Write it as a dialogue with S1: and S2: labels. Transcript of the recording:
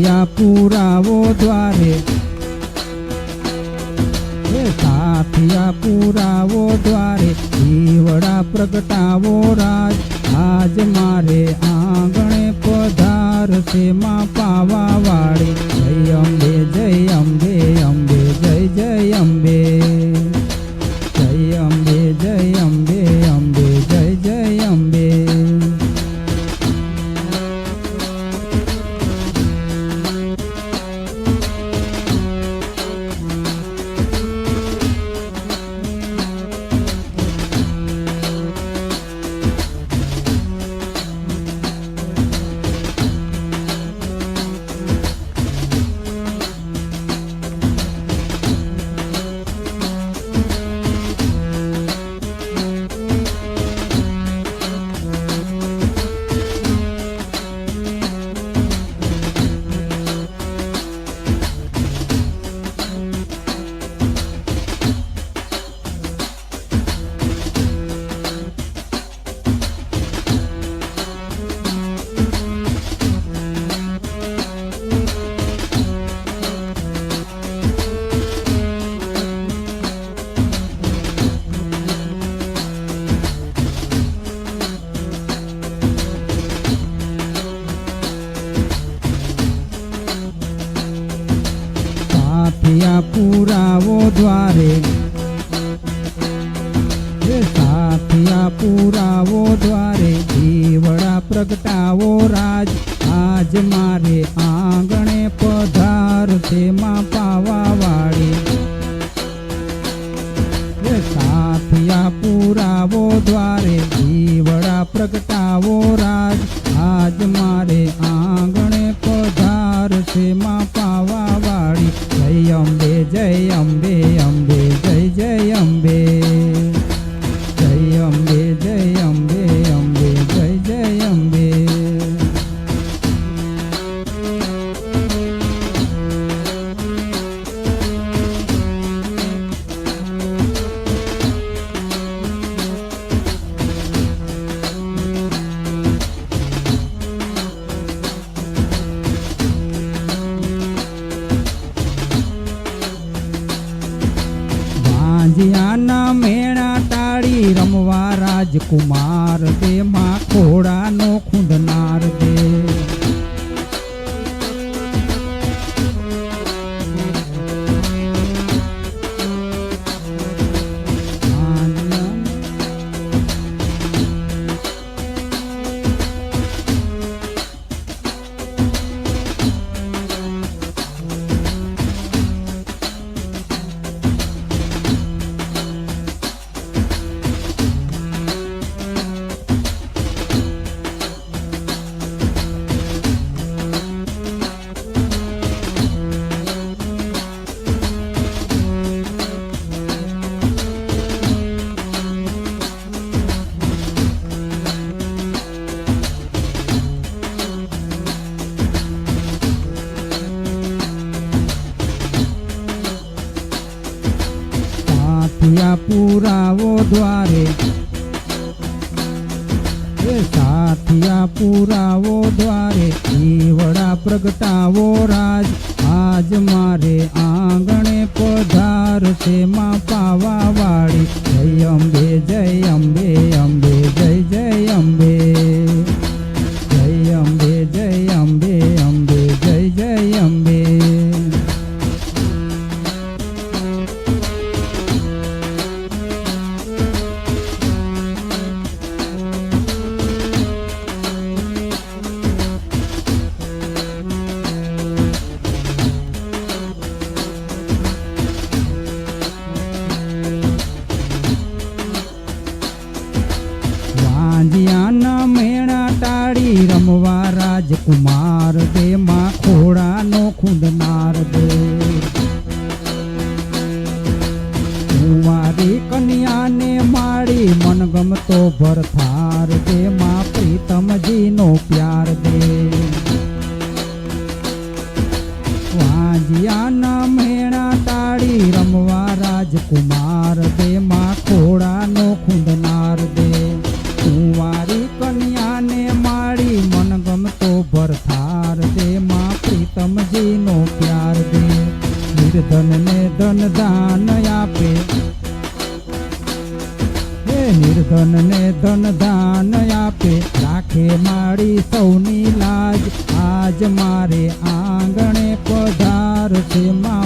S1: સાથિયા પુરાવો દ્વારે, સાથિયા પુરાવો દ્વારે, દીવડા પ્રગટાવો રાજ, આજ મારે આંગણે પધારશે માં પાવા વાળી, જય અંબે જય અંબે અંબે જય જય અંબે, જય અંબે જય અંબે અંબે જય જય અંબે. સાથિયા પુરાવો દ્વારે, સાથિયા પુરાવો દ્વારે, દીવડા પ્રગટાવો રાજ, આજ મારે આંગણે પધારશે માં પાવા વાળી, સાથિયા પુરાવો દ્વારે, દીવડા પ્રગટાવો રાજ, આજ મારે આંગણે પધારશે માં પાવા વાળી, જય અંબે જય અંબે અંબે જય જય અંબે, જય અંબે જય અંબે અંબે જય જય અંબે. ભાંજિયાના મેણા ટાળી રમવા રાજકુમાર દે, માં ખોડાનો ખૂંદનાર દે, સાથિયા પુરાવો દ્વારે, સાથિયા પુરાવો દ્વારે, દીવડા પ્રગટાવો રાજ, આજ મારે આંગણે પધારશે માં પાવા વાળી, જય અંબે જય અંબે અંબે જય જય અંબે, જય અંબે જય અંબે અંબે જય જય અંબે. ભાંજિયાના મેણા ટાળી રમવા રાજકુમાર દે, માં ખોડાનો ખૂંદનાર દે, કુંવારી કન્યાને માળી મનગમતો ભરથાર દે, માં પ્રીતમજીનો પ્યાર દે, ભાંજિયાના મેણા ટાળી રમવા રાજકુમાર દે, માં ખોડાનો ખૂંદનાર દે, કુંવારી કન્યાને માળી મનગમતો ભરથાર દે, માં પ્રીતમ ને ધન દાન આપે, હે નિર્ધન ને ધન દાન આપે, રાખે મારી સૌની લાજ, આજ મારે આંગણે પધારશે મા